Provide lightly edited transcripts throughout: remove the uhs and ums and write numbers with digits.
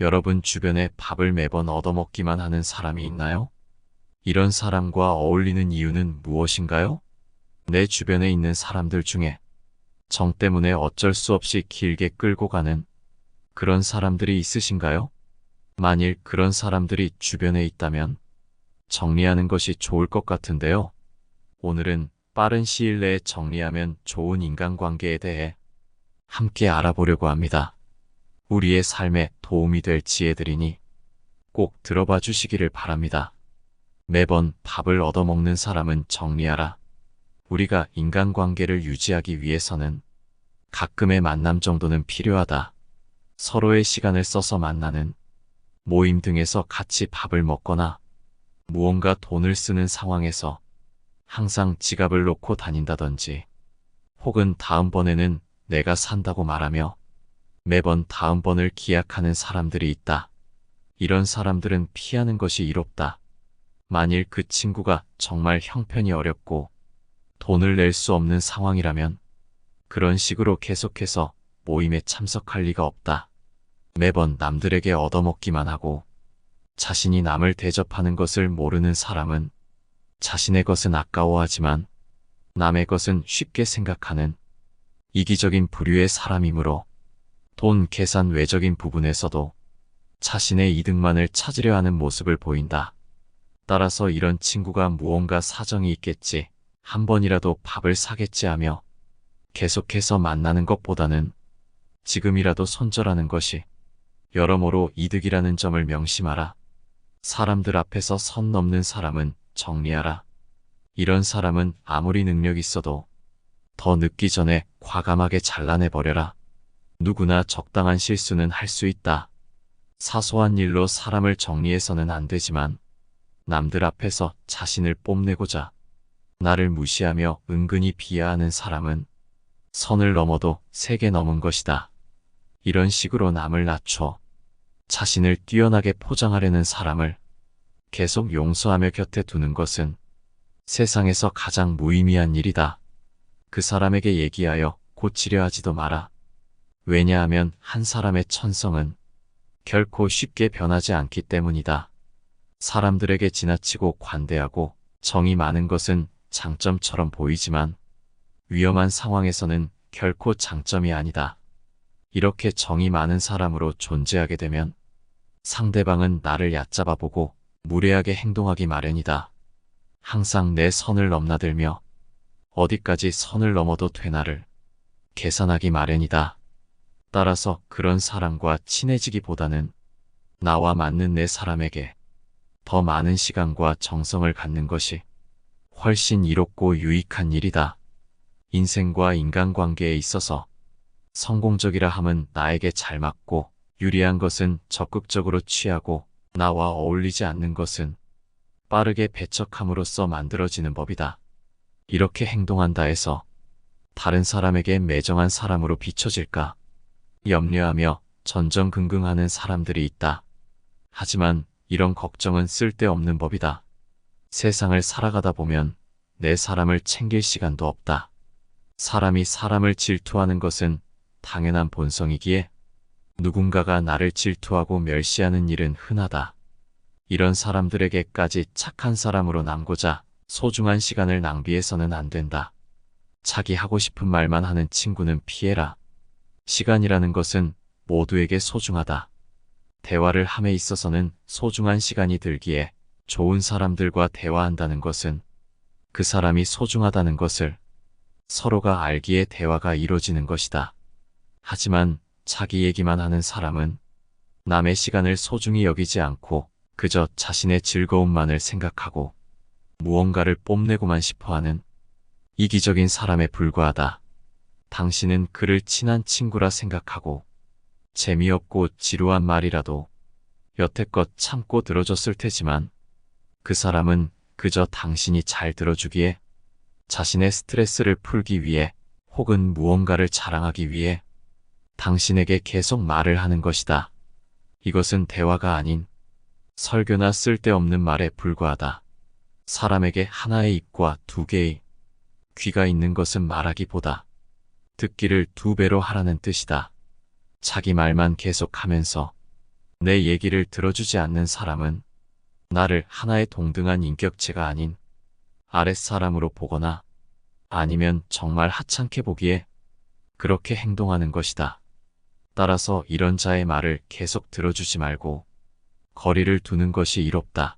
여러분 주변에 밥을 매번 얻어먹기만 하는 사람이 있나요? 이런 사람과 어울리는 이유는 무엇인가요? 내 주변에 있는 사람들 중에 정 때문에 어쩔 수 없이 길게 끌고 가는 그런 사람들이 있으신가요? 만일 그런 사람들이 주변에 있다면 정리하는 것이 좋을 것 같은데요. 오늘은 빠른 시일 내에 정리하면 좋은 인간관계에 대해 함께 알아보려고 합니다. 우리의 삶에 도움이 될 지혜들이니 꼭 들어봐 주시기를 바랍니다. 매번 밥을 얻어먹는 사람은 정리하라. 우리가 인간관계를 유지하기 위해서는 가끔의 만남 정도는 필요하다. 서로의 시간을 써서 만나는 모임 등에서 같이 밥을 먹거나 무언가 돈을 쓰는 상황에서 항상 지갑을 놓고 다닌다든지 혹은 다음번에는 내가 산다고 말하며 매번 다음번을 기약하는 사람들이 있다. 이런 사람들은 피하는 것이 이롭다. 만일 그 친구가 정말 형편이 어렵고 돈을 낼 수 없는 상황이라면 그런 식으로 계속해서 모임에 참석할 리가 없다. 매번 남들에게 얻어먹기만 하고 자신이 남을 대접하는 것을 모르는 사람은 자신의 것은 아까워하지만 남의 것은 쉽게 생각하는 이기적인 부류의 사람이므로 돈 계산 외적인 부분에서도 자신의 이득만을 찾으려 하는 모습을 보인다. 따라서 이런 친구가 무언가 사정이 있겠지, 한 번이라도 밥을 사겠지 하며 계속해서 만나는 것보다는 지금이라도 손절하는 것이 여러모로 이득이라는 점을 명심하라. 사람들 앞에서 선 넘는 사람은 정리하라. 이런 사람은 아무리 능력 있어도 더 늦기 전에 과감하게 잘라내버려라. 누구나 적당한 실수는 할 수 있다. 사소한 일로 사람을 정리해서는 안 되지만 남들 앞에서 자신을 뽐내고자 나를 무시하며 은근히 비하하는 사람은 선을 넘어도 세게 넘은 것이다. 이런 식으로 남을 낮춰 자신을 뛰어나게 포장하려는 사람을 계속 용서하며 곁에 두는 것은 세상에서 가장 무의미한 일이다. 그 사람에게 얘기하여 고치려 하지도 마라. 왜냐하면 한 사람의 천성은 결코 쉽게 변하지 않기 때문이다. 사람들에게 지나치고 관대하고 정이 많은 것은 장점처럼 보이지만 위험한 상황에서는 결코 장점이 아니다. 이렇게 정이 많은 사람으로 존재하게 되면 상대방은 나를 얕잡아 보고 무례하게 행동하기 마련이다. 항상 내 선을 넘나들며 어디까지 선을 넘어도 되나를 계산하기 마련이다. 따라서 그런 사람과 친해지기보다는 나와 맞는 내 사람에게 더 많은 시간과 정성을 갖는 것이 훨씬 이롭고 유익한 일이다. 인생과 인간관계에 있어서 성공적이라 함은 나에게 잘 맞고 유리한 것은 적극적으로 취하고 나와 어울리지 않는 것은 빠르게 배척함으로써 만들어지는 법이다. 이렇게 행동한다 해서 다른 사람에게 매정한 사람으로 비춰질까 염려하며 전전긍긍하는 사람들이 있다. 하지만 이런 걱정은 쓸데없는 법이다. 세상을 살아가다 보면 내 사람을 챙길 시간도 없다. 사람이 사람을 질투하는 것은 당연한 본성이기에 누군가가 나를 질투하고 멸시하는 일은 흔하다. 이런 사람들에게까지 착한 사람으로 남고자 소중한 시간을 낭비해서는 안 된다. 자기 하고 싶은 말만 하는 친구는 피해라. 시간이라는 것은 모두에게 소중하다. 대화를 함에 있어서는 소중한 시간이 들기에 좋은 사람들과 대화한다는 것은 그 사람이 소중하다는 것을 서로가 알기에 대화가 이루어지는 것이다. 하지만 자기 얘기만 하는 사람은 남의 시간을 소중히 여기지 않고 그저 자신의 즐거움만을 생각하고 무언가를 뽐내고만 싶어하는 이기적인 사람에 불과하다. 당신은 그를 친한 친구라 생각하고 재미없고 지루한 말이라도 여태껏 참고 들어줬을 테지만 그 사람은 그저 당신이 잘 들어주기에 자신의 스트레스를 풀기 위해 혹은 무언가를 자랑하기 위해 당신에게 계속 말을 하는 것이다. 이것은 대화가 아닌 설교나 쓸데없는 말에 불과하다. 사람에게 하나의 입과 두 개의 귀가 있는 것은 말하기보다 듣기를 두 배로 하라는 뜻이다. 자기 말만 계속하면서 내 얘기를 들어주지 않는 사람은 나를 하나의 동등한 인격체가 아닌 아랫사람으로 보거나 아니면 정말 하찮게 보기에 그렇게 행동하는 것이다. 따라서 이런 자의 말을 계속 들어주지 말고 거리를 두는 것이 이롭다.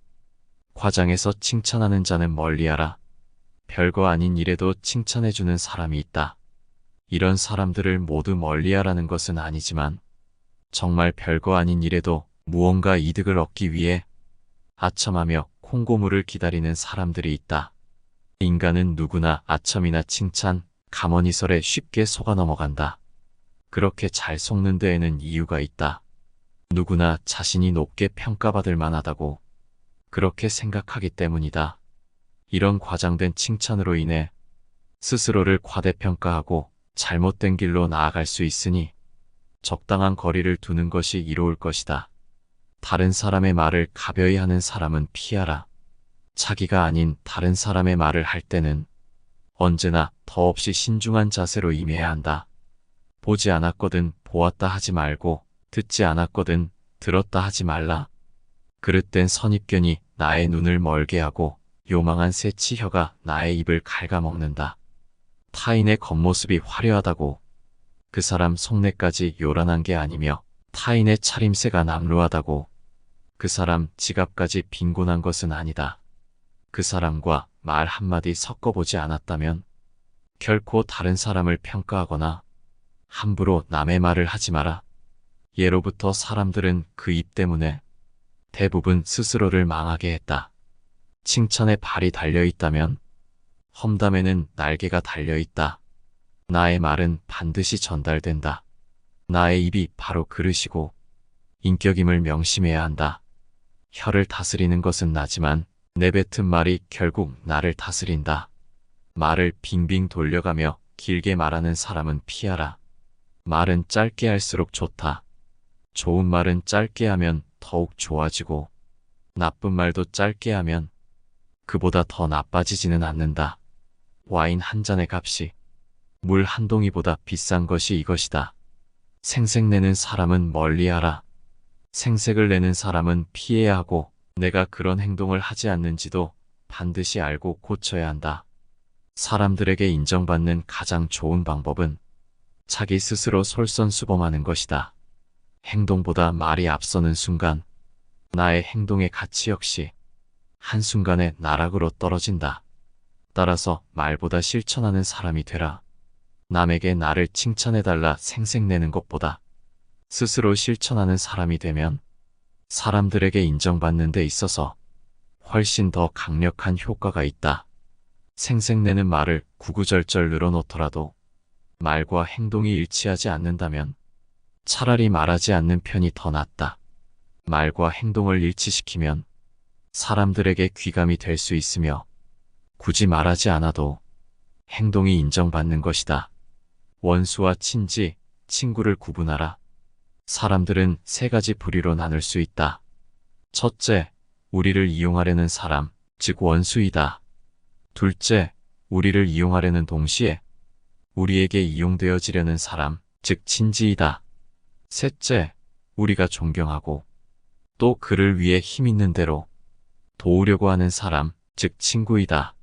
과장해서 칭찬하는 자는 멀리하라. 별거 아닌 일에도 칭찬해주는 사람이 있다. 이런 사람들을 모두 멀리하라는 것은 아니지만 정말 별거 아닌 일에도 무언가 이득을 얻기 위해 아첨하며 콩고물을 기다리는 사람들이 있다. 인간은 누구나 아첨이나 칭찬, 감언이설에 쉽게 속아 넘어간다. 그렇게 잘 속는 데에는 이유가 있다. 누구나 자신이 높게 평가받을 만하다고 그렇게 생각하기 때문이다. 이런 과장된 칭찬으로 인해 스스로를 과대평가하고 잘못된 길로 나아갈 수 있으니 적당한 거리를 두는 것이 이로울 것이다. 다른 사람의 말을 가벼이 하는 사람은 피하라. 자기가 아닌 다른 사람의 말을 할 때는 언제나 더없이 신중한 자세로 임해야 한다. 보지 않았거든 보았다 하지 말고 듣지 않았거든 들었다 하지 말라. 그릇된 선입견이 나의 눈을 멀게 하고 요망한 새치혀가 나의 입을 갉아먹는다. 타인의 겉모습이 화려하다고 그 사람 속내까지 요란한 게 아니며 타인의 차림새가 남루하다고 그 사람 지갑까지 빈곤한 것은 아니다. 그 사람과 말 한마디 섞어보지 않았다면 결코 다른 사람을 평가하거나 함부로 남의 말을 하지 마라. 예로부터 사람들은 그 입 때문에 대부분 스스로를 망하게 했다. 칭찬에 발이 달려있다면 험담에는 날개가 달려있다. 나의 말은 반드시 전달된다. 나의 입이 바로 그릇이고 인격임을 명심해야 한다. 혀를 다스리는 것은 나지만 내뱉은 말이 결국 나를 다스린다. 말을 빙빙 돌려가며 길게 말하는 사람은 피하라. 말은 짧게 할수록 좋다. 좋은 말은 짧게 하면 더욱 좋아지고 나쁜 말도 짧게 하면 그보다 더 나빠지지는 않는다. 와인 한 잔의 값이 물 한 동이보다 비싼 것이 이것이다. 생색내는 사람은 멀리하라. 생색을 내는 사람은 피해야 하고 내가 그런 행동을 하지 않는지도 반드시 알고 고쳐야 한다. 사람들에게 인정받는 가장 좋은 방법은 자기 스스로 솔선수범하는 것이다. 행동보다 말이 앞서는 순간 나의 행동의 가치 역시 한순간에 나락으로 떨어진다. 따라서 말보다 실천하는 사람이 되라. 남에게 나를 칭찬해달라 생색내는 것보다 스스로 실천하는 사람이 되면 사람들에게 인정받는 데 있어서 훨씬 더 강력한 효과가 있다. 생색내는 말을 구구절절 늘어놓더라도 말과 행동이 일치하지 않는다면 차라리 말하지 않는 편이 더 낫다. 말과 행동을 일치시키면 사람들에게 귀감이 될 수 있으며 굳이 말하지 않아도 행동이 인정받는 것이다. 원수와 친지, 친구를 구분하라. 사람들은 세 가지 부류로 나눌 수 있다. 첫째, 우리를 이용하려는 사람, 즉 원수이다. 둘째, 우리를 이용하려는 동시에 우리에게 이용되어지려는 사람, 즉 친지이다. 셋째, 우리가 존경하고 또 그를 위해 힘있는 대로 도우려고 하는 사람, 즉 친구이다.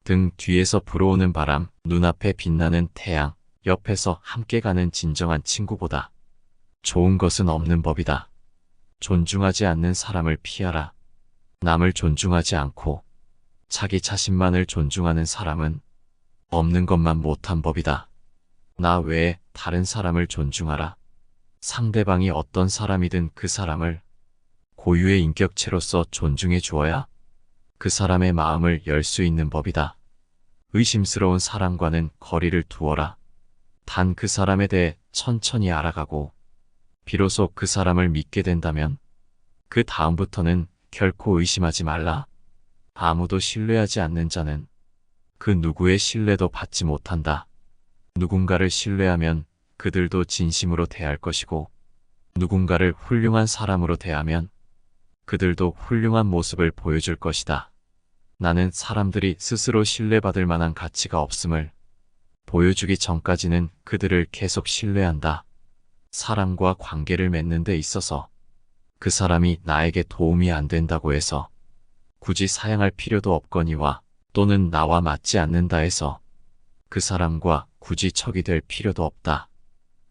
등 뒤에서 불어오는 바람, 눈앞에 빛나는 태양, 옆에서 함께 가는 진정한 친구보다 좋은 것은 없는 법이다. 존중하지 않는 사람을 피하라. 남을 존중하지 않고 자기 자신만을 존중하는 사람은 없는 것만 못한 법이다. 나 외에 다른 사람을 존중하라. 상대방이 어떤 사람이든 그 사람을 고유의 인격체로서 존중해 주어야 그 사람의 마음을 열 수 있는 법이다. 의심스러운 사람과는 거리를 두어라. 단 그 사람에 대해 천천히 알아가고 비로소 그 사람을 믿게 된다면 그 다음부터는 결코 의심하지 말라. 아무도 신뢰하지 않는 자는 그 누구의 신뢰도 받지 못한다. 누군가를 신뢰하면 그들도 진심으로 대할 것이고 누군가를 훌륭한 사람으로 대하면 그들도 훌륭한 모습을 보여줄 것이다. 나는 사람들이 스스로 신뢰받을 만한 가치가 없음을 보여주기 전까지는 그들을 계속 신뢰한다. 사람과 관계를 맺는 데 있어서 그 사람이 나에게 도움이 안 된다고 해서 굳이 사양할 필요도 없거니와 또는 나와 맞지 않는다 해서 그 사람과 굳이 척이 될 필요도 없다.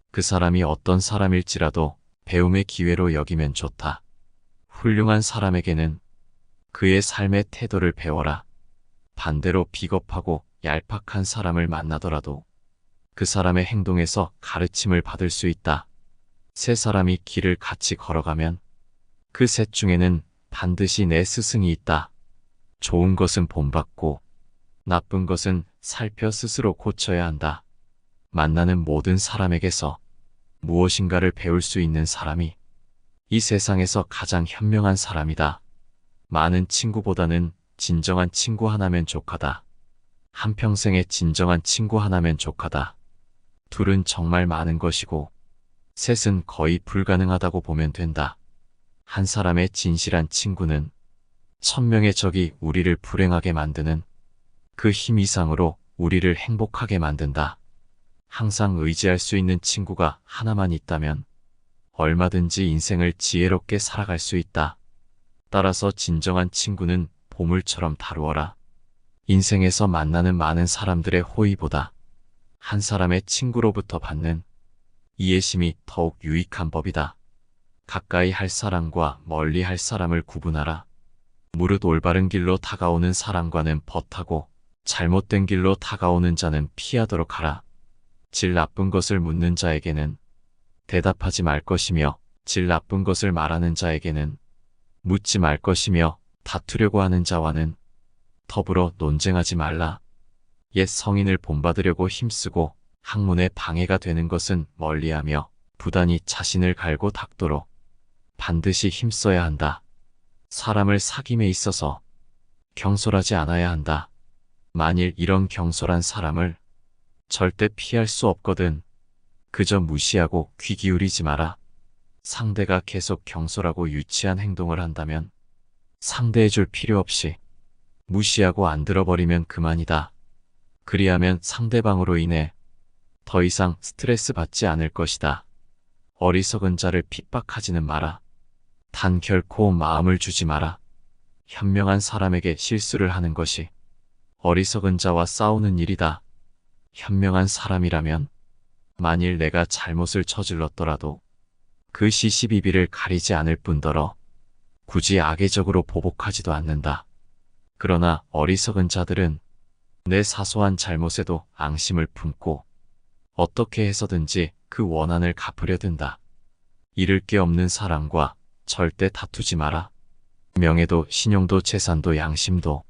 그 사람이 어떤 사람일지라도 배움의 기회로 여기면 좋다. 훌륭한 사람에게는 그의 삶의 태도를 배워라. 반대로 비겁하고 얄팍한 사람을 만나더라도 그 사람의 행동에서 가르침을 받을 수 있다. 세 사람이 길을 같이 걸어가면 그 셋 중에는 반드시 내 스승이 있다. 좋은 것은 본받고 나쁜 것은 살펴 스스로 고쳐야 한다. 만나는 모든 사람에게서 무엇인가를 배울 수 있는 사람이 이 세상에서 가장 현명한 사람이다. 많은 친구보다는 진정한 친구 하나면 족하다. 한평생에 진정한 친구 하나면 족하다. 둘은 정말 많은 것이고 셋은 거의 불가능하다고 보면 된다. 한 사람의 진실한 친구는 1000명의 적이 우리를 불행하게 만드는 그 힘 이상으로 우리를 행복하게 만든다. 항상 의지할 수 있는 친구가 하나만 있다면 얼마든지 인생을 지혜롭게 살아갈 수 있다. 따라서 진정한 친구는 보물처럼 다루어라. 인생에서 만나는 많은 사람들의 호의보다 한 사람의 친구로부터 받는 이해심이 더욱 유익한 법이다. 가까이 할 사람과 멀리 할 사람을 구분하라. 무릇 올바른 길로 다가오는 사람과는 벗하고 잘못된 길로 다가오는 자는 피하도록 하라. 질 나쁜 것을 묻는 자에게는 대답하지 말 것이며 질 나쁜 것을 말하는 자에게는 묻지 말 것이며 다투려고 하는 자와는 더불어 논쟁하지 말라. 옛 성인을 본받으려고 힘쓰고 학문에 방해가 되는 것은 멀리하며 부단히 자신을 갈고 닦도록 반드시 힘써야 한다. 사람을 사귐에 있어서 경솔하지 않아야 한다. 만일 이런 경솔한 사람을 절대 피할 수 없거든 그저 무시하고 귀 기울이지 마라. 상대가 계속 경솔하고 유치한 행동을 한다면 상대해줄 필요 없이 무시하고 안 들어버리면 그만이다. 그리하면 상대방으로 인해 더 이상 스트레스 받지 않을 것이다. 어리석은 자를 핍박하지는 마라. 단 결코 마음을 주지 마라. 현명한 사람에게 실수를 하는 것이 어리석은 자와 싸우는 일이다. 현명한 사람이라면 만일 내가 잘못을 저질렀더라도 그 시시비비를 가리지 않을 뿐더러 굳이 악의적으로 보복하지도 않는다. 그러나 어리석은 자들은 내 사소한 잘못에도 앙심을 품고 어떻게 해서든지 그 원한을 갚으려 든다. 잃을 게 없는 사람과 절대 다투지 마라. 명예도 신용도 재산도 양심도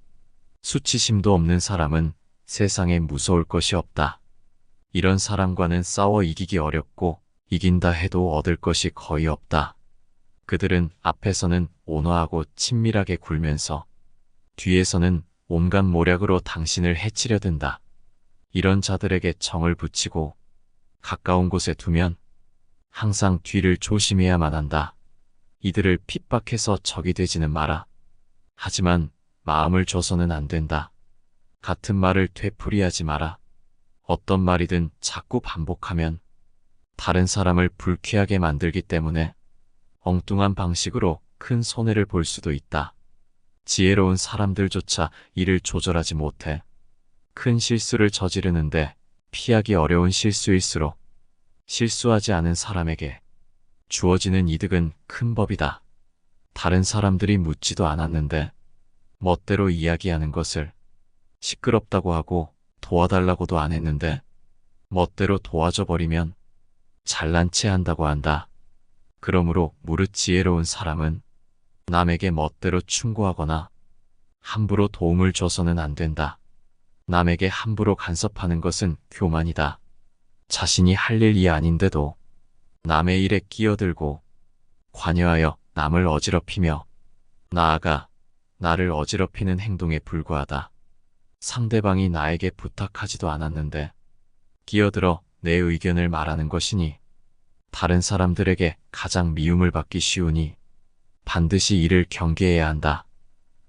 수치심도 없는 사람은 세상에 무서울 것이 없다. 이런 사람과는 싸워 이기기 어렵고 이긴다 해도 얻을 것이 거의 없다. 그들은 앞에서는 온화하고 친밀하게 굴면서 뒤에서는 온갖 모략으로 당신을 해치려 든다. 이런 자들에게 정을 붙이고 가까운 곳에 두면 항상 뒤를 조심해야만 한다. 이들을 핍박해서 적이 되지는 마라. 하지만 마음을 줘서는 안 된다. 같은 말을 되풀이하지 마라. 어떤 말이든 자꾸 반복하면 다른 사람을 불쾌하게 만들기 때문에 엉뚱한 방식으로 큰 손해를 볼 수도 있다. 지혜로운 사람들조차 이를 조절하지 못해 큰 실수를 저지르는데 피하기 어려운 실수일수록 실수하지 않은 사람에게 주어지는 이득은 큰 법이다. 다른 사람들이 묻지도 않았는데 멋대로 이야기하는 것을 시끄럽다고 하고 도와달라고도 안 했는데 멋대로 도와줘 버리면 잘난 체 한다고 한다. 그러므로 무릇 지혜로운 사람은 남에게 멋대로 충고하거나 함부로 도움을 줘서는 안 된다. 남에게 함부로 간섭하는 것은 교만이다. 자신이 할 일이 아닌데도 남의 일에 끼어들고 관여하여 남을 어지럽히며 나아가 나를 어지럽히는 행동에 불과하다. 상대방이 나에게 부탁하지도 않았는데 끼어들어 내 의견을 말하는 것이니 다른 사람들에게 가장 미움을 받기 쉬우니 반드시 이를 경계해야 한다.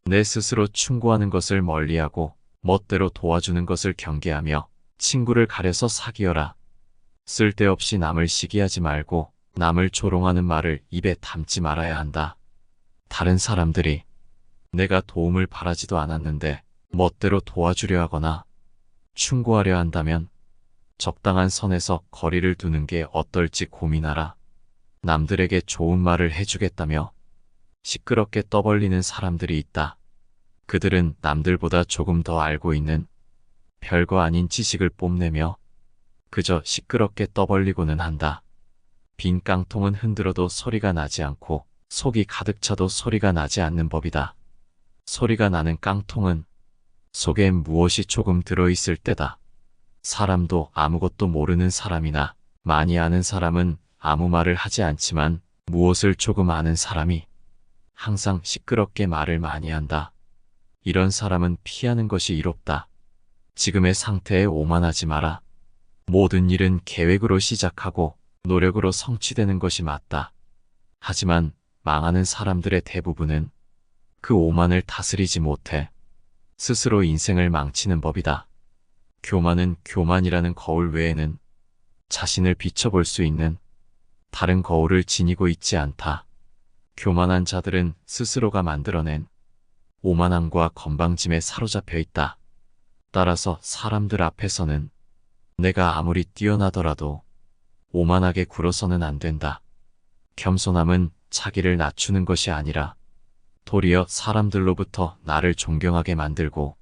내 스스로 충고하는 것을 멀리하고 멋대로 도와주는 것을 경계하며 친구를 가려서 사귀어라. 쓸데없이 남을 시기하지 말고 남을 조롱하는 말을 입에 담지 말아야 한다. 다른 사람들이 내가 도움을 바라지도 않았는데 멋대로 도와주려 하거나 충고하려 한다면 적당한 선에서 거리를 두는 게 어떨지 고민하라. 남들에게 좋은 말을 해주겠다며 시끄럽게 떠벌리는 사람들이 있다. 그들은 남들보다 조금 더 알고 있는 별거 아닌 지식을 뽐내며 그저 시끄럽게 떠벌리고는 한다. 빈 깡통은 흔들어도 소리가 나지 않고 속이 가득 차도 소리가 나지 않는 법이다. 소리가 나는 깡통은 속에 무엇이 조금 들어있을 때다. 사람도 아무것도 모르는 사람이나 많이 아는 사람은 아무 말을 하지 않지만 무엇을 조금 아는 사람이 항상 시끄럽게 말을 많이 한다. 이런 사람은 피하는 것이 이롭다. 지금의 상태에 오만하지 마라. 모든 일은 계획으로 시작하고 노력으로 성취되는 것이 맞다. 하지만 망하는 사람들의 대부분은 그 오만을 다스리지 못해 스스로 인생을 망치는 법이다. 교만은 교만이라는 거울 외에는 자신을 비춰볼 수 있는 다른 거울을 지니고 있지 않다. 교만한 자들은 스스로가 만들어낸 오만함과 건방짐에 사로잡혀 있다. 따라서 사람들 앞에서는 내가 아무리 뛰어나더라도 오만하게 굴어서는 안 된다. 겸손함은 자기를 낮추는 것이 아니라 도리어 사람들로부터 나를 존경하게 만들고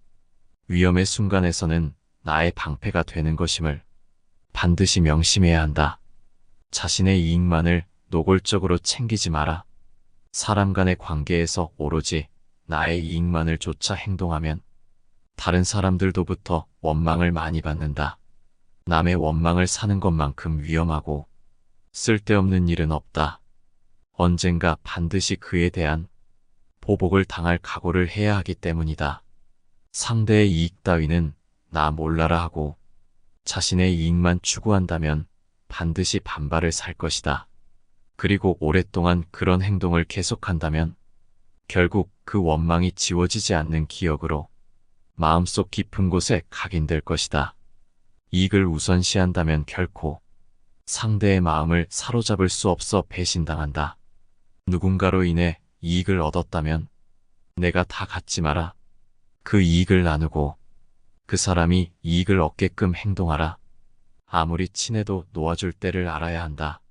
위험의 순간에서는 나의 방패가 되는 것임을 반드시 명심해야 한다. 자신의 이익만을 노골적으로 챙기지 마라. 사람 간의 관계에서 오로지 나의 이익만을 쫓아 행동하면 다른 사람들로부터 원망을 많이 받는다. 남의 원망을 사는 것만큼 위험하고 쓸데없는 일은 없다. 언젠가 반드시 그에 대한 보복을 당할 각오를 해야 하기 때문이다. 상대의 이익 따위는 나 몰라라 하고 자신의 이익만 추구한다면 반드시 반발을 살 것이다. 그리고 오랫동안 그런 행동을 계속한다면 결국 그 원망이 지워지지 않는 기억으로 마음속 깊은 곳에 각인될 것이다. 이익을 우선시한다면 결코 상대의 마음을 사로잡을 수 없어 배신당한다. 누군가로 인해 이익을 얻었다면 내가 다 갖지 마라. 그 이익을 나누고 그 사람이 이익을 얻게끔 행동하라. 아무리 친해도 놓아줄 때를 알아야 한다.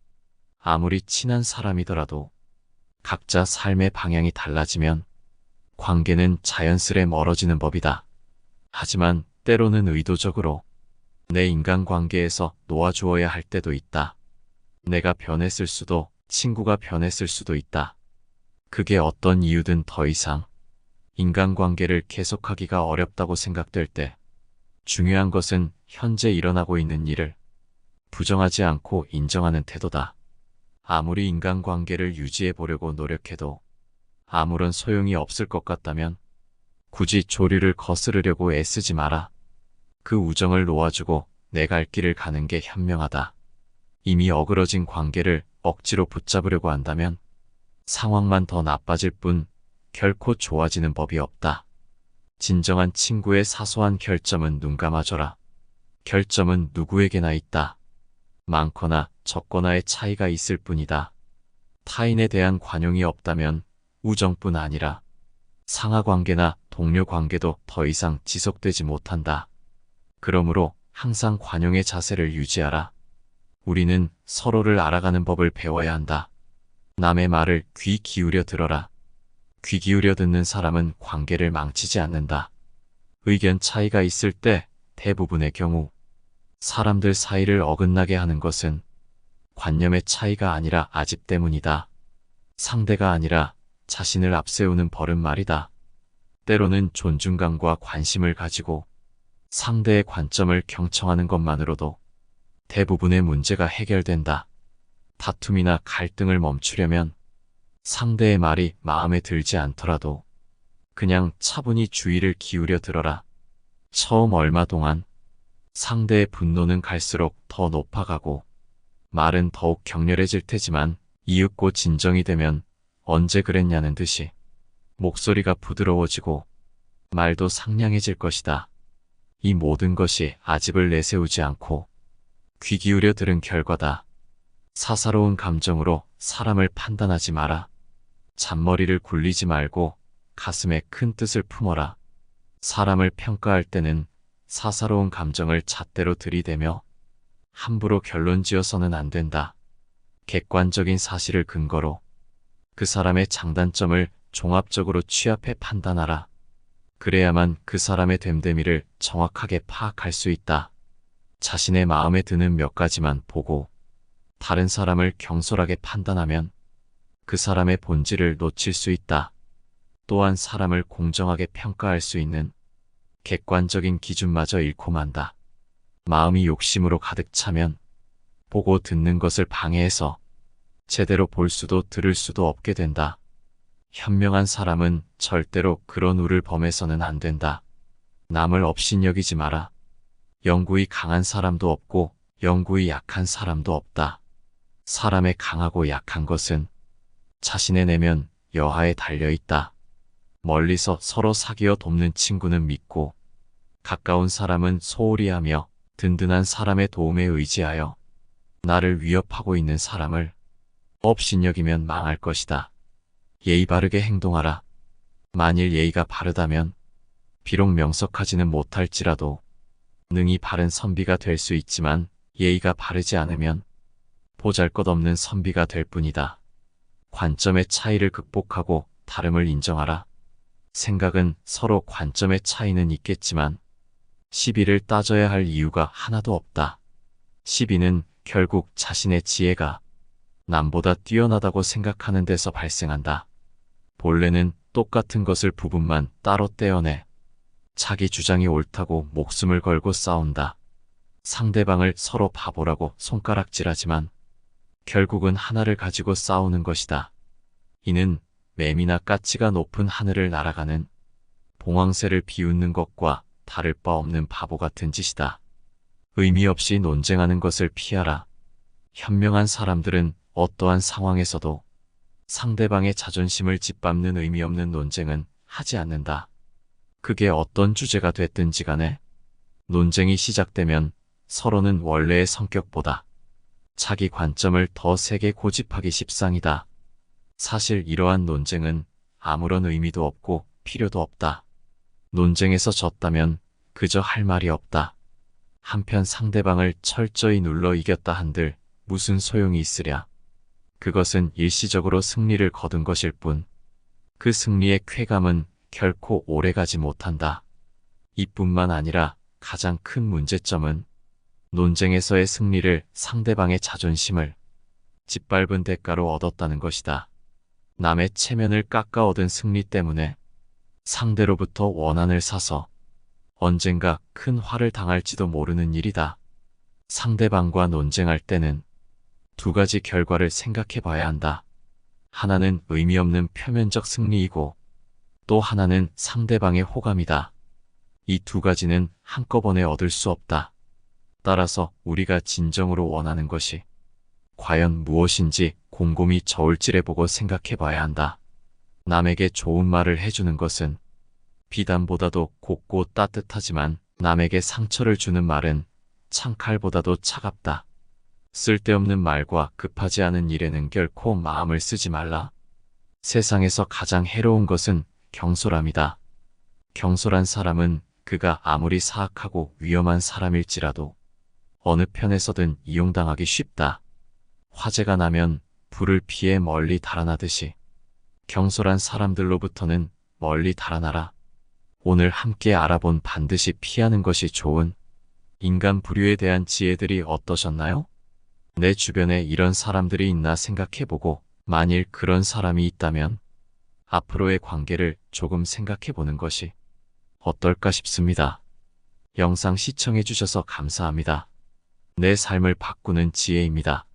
아무리 친한 사람이더라도 각자 삶의 방향이 달라지면 관계는 자연스레 멀어지는 법이다. 하지만 때로는 의도적으로 내 인간관계에서 놓아주어야 할 때도 있다. 내가 변했을 수도 친구가 변했을 수도 있다. 그게 어떤 이유든 더 이상 인간관계를 계속하기가 어렵다고 생각될 때 중요한 것은 현재 일어나고 있는 일을 부정하지 않고 인정하는 태도다. 아무리 인간관계를 유지해 보려고 노력해도 아무런 소용이 없을 것 같다면 굳이 조류를 거스르려고 애쓰지 마라. 그 우정을 놓아주고 내 갈 길을 가는 게 현명하다. 이미 어그러진 관계를 억지로 붙잡으려고 한다면 상황만 더 나빠질 뿐 결코 좋아지는 법이 없다. 진정한 친구의 사소한 결점은 눈 감아줘라. 결점은 누구에게나 있다. 많거나 적거나의 차이가 있을 뿐이다. 타인에 대한 관용이 없다면 우정뿐 아니라 상하관계나 동료관계도 더 이상 지속되지 못한다. 그러므로 항상 관용의 자세를 유지하라. 우리는 서로를 알아가는 법을 배워야 한다. 남의 말을 귀 기울여 들어라. 귀 기울여 듣는 사람은 관계를 망치지 않는다. 의견 차이가 있을 때 대부분의 경우 사람들 사이를 어긋나게 하는 것은 관념의 차이가 아니라 아집 때문이다. 상대가 아니라 자신을 앞세우는 버릇말이다. 때로는 존중감과 관심을 가지고 상대의 관점을 경청하는 것만으로도 대부분의 문제가 해결된다. 다툼이나 갈등을 멈추려면 상대의 말이 마음에 들지 않더라도 그냥 차분히 주의를 기울여 들어라. 처음 얼마 동안 상대의 분노는 갈수록 더 높아가고 말은 더욱 격렬해질 테지만 이윽고 진정이 되면 언제 그랬냐는 듯이 목소리가 부드러워지고 말도 상냥해질 것이다. 이 모든 것이 아집을 내세우지 않고 귀 기울여 들은 결과다. 사사로운 감정으로 사람을 판단하지 마라. 잔머리를 굴리지 말고 가슴에 큰 뜻을 품어라. 사람을 평가할 때는 사사로운 감정을 잣대로 들이대며 함부로 결론 지어서는 안 된다. 객관적인 사실을 근거로 그 사람의 장단점을 종합적으로 취합해 판단하라. 그래야만 그 사람의 됨됨이를 정확하게 파악할 수 있다. 자신의 마음에 드는 몇 가지만 보고 다른 사람을 경솔하게 판단하면 그 사람의 본질을 놓칠 수 있다. 또한 사람을 공정하게 평가할 수 있는 객관적인 기준마저 잃고 만다. 마음이 욕심으로 가득 차면 보고 듣는 것을 방해해서 제대로 볼 수도 들을 수도 없게 된다. 현명한 사람은 절대로 그런 우를 범해서는 안 된다. 남을 업신여기지 마라. 영구히 강한 사람도 없고 영구히 약한 사람도 없다. 사람의 강하고 약한 것은 자신의 내면 여하에 달려있다. 멀리서 서로 사귀어 돕는 친구는 믿고 가까운 사람은 소홀히 하며 든든한 사람의 도움에 의지하여 나를 위협하고 있는 사람을 업신여기면 망할 것이다. 예의 바르게 행동하라. 만일 예의가 바르다면 비록 명석하지는 못할지라도 능히 바른 선비가 될 수 있지만 예의가 바르지 않으면 보잘것없는 선비가 될 뿐이다. 관점의 차이를 극복하고 다름을 인정하라. 생각은 서로 관점의 차이는 있겠지만 시비를 따져야 할 이유가 하나도 없다. 시비는 결국 자신의 지혜가 남보다 뛰어나다고 생각하는 데서 발생한다. 본래는 똑같은 것을 부분만 따로 떼어내 자기 주장이 옳다고 목숨을 걸고 싸운다. 상대방을 서로 바보라고 손가락질하지만 결국은 하나를 가지고 싸우는 것이다. 이는 매미나 까치가 높은 하늘을 날아가는 봉황새를 비웃는 것과 다를 바 없는 바보 같은 짓이다. 의미 없이 논쟁하는 것을 피하라. 현명한 사람들은 어떠한 상황에서도 상대방의 자존심을 짓밟는 의미 없는 논쟁은 하지 않는다. 그게 어떤 주제가 됐든지 간에 논쟁이 시작되면 서로는 원래의 성격보다 자기 관점을 더 세게 고집하기 십상이다. 사실 이러한 논쟁은 아무런 의미도 없고 필요도 없다. 논쟁에서 졌다면 그저 할 말이 없다. 한편 상대방을 철저히 눌러 이겼다 한들 무슨 소용이 있으랴. 그것은 일시적으로 승리를 거둔 것일 뿐 그 승리의 쾌감은 결코 오래가지 못한다. 이뿐만 아니라 가장 큰 문제점은 논쟁에서의 승리를 상대방의 자존심을 짓밟은 대가로 얻었다는 것이다. 남의 체면을 깎아 얻은 승리 때문에 상대로부터 원한을 사서 언젠가 큰 화를 당할지도 모르는 일이다. 상대방과 논쟁할 때는 두 가지 결과를 생각해 봐야 한다. 하나는 의미 없는 표면적 승리이고 또 하나는 상대방의 호감이다. 이 두 가지는 한꺼번에 얻을 수 없다. 따라서 우리가 진정으로 원하는 것이 과연 무엇인지 곰곰이 저울질해보고 생각해 봐야 한다. 남에게 좋은 말을 해주는 것은 비단보다도 곱고 따뜻하지만 남에게 상처를 주는 말은 창칼보다도 차갑다. 쓸데없는 말과 급하지 않은 일에는 결코 마음을 쓰지 말라. 세상에서 가장 해로운 것은 경솔함이다. 경솔한 사람은 그가 아무리 사악하고 위험한 사람일지라도 어느 편에서든 이용당하기 쉽다. 화재가 나면 불을 피해 멀리 달아나듯이 경솔한 사람들로부터는 멀리 달아나라. 오늘 함께 알아본 반드시 피하는 것이 좋은 인간 부류에 대한 지혜들이 어떠셨나요? 내 주변에 이런 사람들이 있나 생각해보고 만일 그런 사람이 있다면 앞으로의 관계를 조금 생각해보는 것이 어떨까 싶습니다. 영상 시청해주셔서 감사합니다. 내 삶을 바꾸는 지혜입니다.